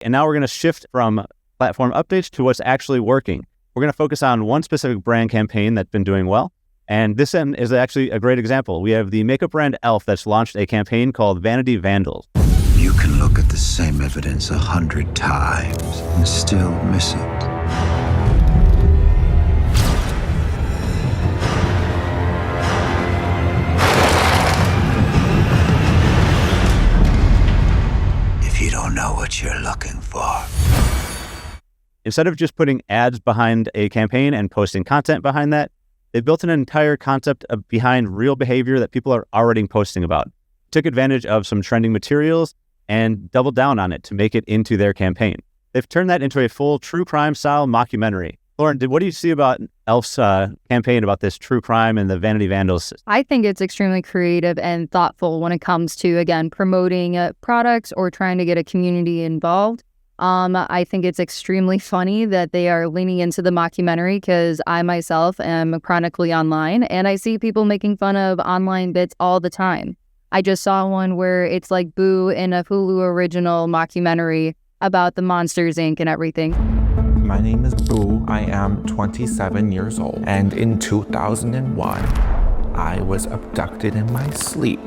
And now we're going to shift from platform updates to what's actually working. We're going to focus on one specific brand campaign that's been doing well. And this is actually a great example. We have the makeup brand e.l.f. that's launched a campaign called Vanity Vandals. You can look at the same evidence 100 times and still miss it. If you don't know what you're looking for. Instead of just putting ads behind a campaign and posting content behind that, they built an entire concept behind real behavior that people are already posting about. Took advantage of some trending materials and doubled down on it to make it into their campaign. They've turned that into a full true crime style mockumentary. Lauren, what do you see about e.l.f.'s campaign about this true crime and the Vanity Vandals? I think it's extremely creative and thoughtful when it comes to, again, promoting products or trying to get a community involved. I think it's extremely funny that they are leaning into the mockumentary because I myself am chronically online and I see people making fun of online bits all the time. I just saw one where it's like Boo in a Hulu original mockumentary about the Monsters, Inc. and everything. My name is Boo. I am 27 years old. And in 2001, I was abducted in my sleep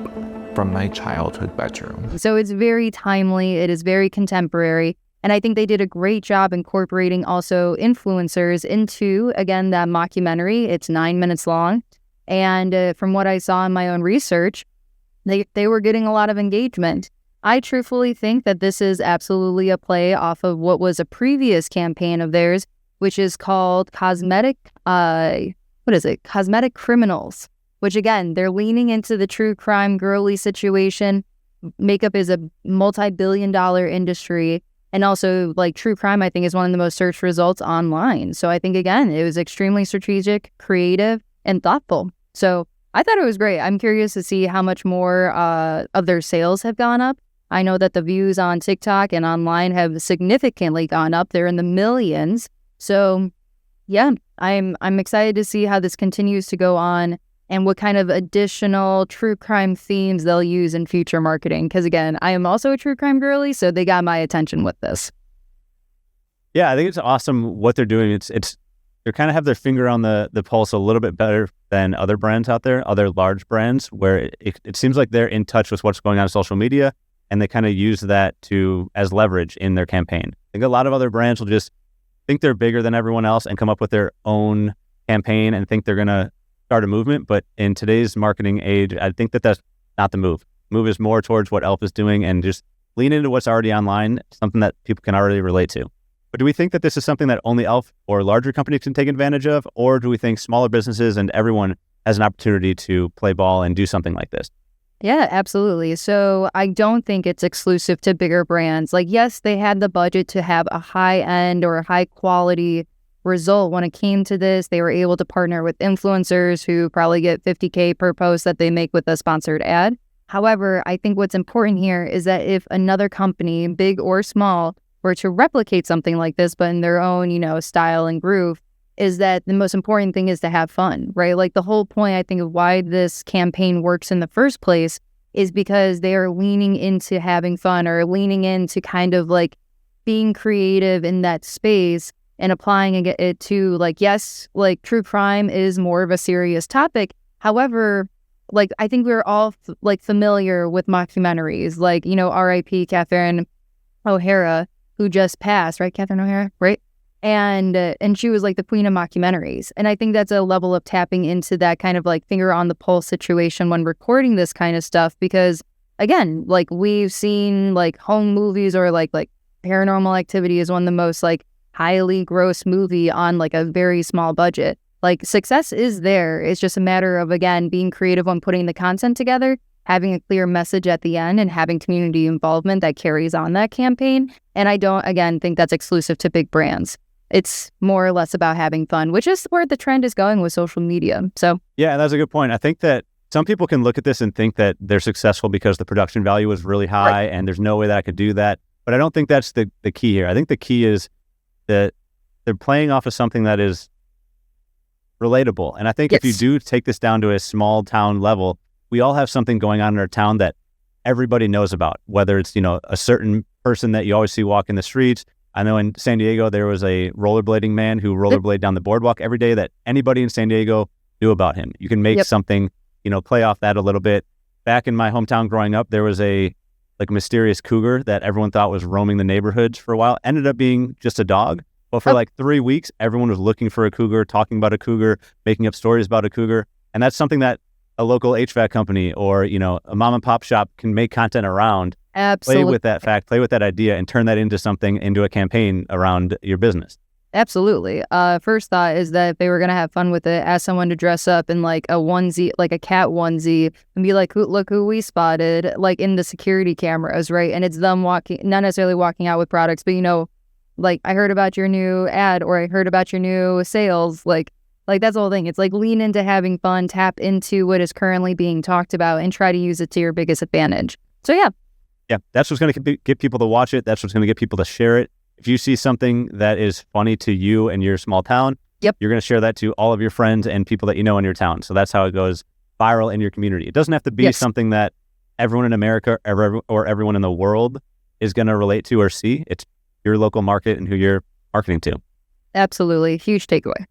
from my childhood bedroom. So it's very timely. It is very contemporary. And I think they did a great job incorporating also influencers into, again, that mockumentary. It's 9 minutes long. And from what I saw in my own research, they were getting a lot of engagement. I truthfully think that this is absolutely a play off of what was a previous campaign of theirs, which is called Cosmetic Criminals, which again, they're leaning into the true crime girly situation. Makeup is a multi-billion-dollar industry. And also, like, true crime, I think, is one of the most searched results online. So I think, again, it was extremely strategic, creative, and thoughtful. So I thought it was great. I'm curious to see how much more of their sales have gone up. I know that the views on TikTok and online have significantly gone up. They're in the millions. So, yeah, I'm excited to see how this continues to go on and what kind of additional true crime themes they'll use in future marketing. Because again, I am also a true crime girly, so they got my attention with this. Yeah, I think it's awesome what they're doing. It's they kind of have their finger on the pulse a little bit better than other brands out there, other large brands, where it seems like they're in touch with what's going on social media, and they kind of use that as leverage in their campaign. I think a lot of other brands will just think they're bigger than everyone else and come up with their own campaign and think they're going to start a movement. But in today's marketing age, I think that's not the move. The move is more towards what e.l.f. is doing and just lean into what's already online, something that people can already relate to. But do we think that this is something that only e.l.f. or larger companies can take advantage of? Or do we think smaller businesses and everyone has an opportunity to play ball and do something like this? Yeah, absolutely. So I don't think it's exclusive to bigger brands. Like, yes, they had the budget to have a high end or a high quality result when it came to this. They were able to partner with influencers who probably get $50K per post that they make with a sponsored ad. However, I think what's important here is that if another company, big or small, were to replicate something like this, but in their own, style and groove, is that the most important thing is to have fun, right? Like, the whole point, I think, of why this campaign works in the first place is because they are leaning into having fun or leaning into kind of like being creative in that space and applying it to, like, yes, like, true crime is more of a serious topic. However, like, I think we're all familiar with mockumentaries, like, R.I.P. Catherine O'Hara, who just passed, right? Catherine O'Hara, right? And she was like the queen of mockumentaries. And I think that's a level of tapping into that kind of like finger on the pulse situation when recording this kind of stuff. Because again, like, we've seen like home movies or like Paranormal Activity is one of the most like highly gross movie on like a very small budget. Like, success is there. It's just a matter of, again, being creative on putting the content together, having a clear message at the end, and having community involvement that carries on that campaign. And I don't, again, think that's exclusive to big brands. It's more or less about having fun, which is where the trend is going with social media. So yeah, that's a good point. I think that some people can look at this and think that they're successful because the production value is really high, right, and there's no way that I could do that. But I don't think that's the key here. I think the key is that they're playing off of something that is relatable. And I think if you do take this down to a small town level, we all have something going on in our town that everybody knows about, whether it's, a certain person that you always see walking the streets. I know in San Diego, there was a rollerblading man who rollerbladed down the boardwalk every day that anybody in San Diego knew about him. You can make something, play off that a little bit. Back in my hometown growing up, there was a mysterious cougar that everyone thought was roaming the neighborhoods for a while. Ended up being just a dog. But for 3 weeks, everyone was looking for a cougar, talking about a cougar, making up stories about a cougar. And that's something that a local HVAC company or, a mom and pop shop can make content around. Absolutely. Play with that fact, play with that idea, and turn that into a campaign around your business. Absolutely. First thought is that if they were going to have fun with it, ask someone to dress up in like a onesie, like a cat onesie, and be like, look who we spotted, like in the security cameras, right? And it's them walking, not necessarily walking out with products, but like I heard about your new ad or I heard about your new sales, like that's the whole thing. It's like lean into having fun, tap into what is currently being talked about and try to use it to your biggest advantage. So yeah. Yeah, that's what's going to get people to watch it. That's what's going to get people to share it. If you see something that is funny to you and your small town, you're going to share that to all of your friends and people that you know in your town. So that's how it goes viral in your community. It doesn't have to be something that everyone in America or everyone in the world is going to relate to or see. It's your local market and who you're marketing to. Absolutely. Huge takeaway.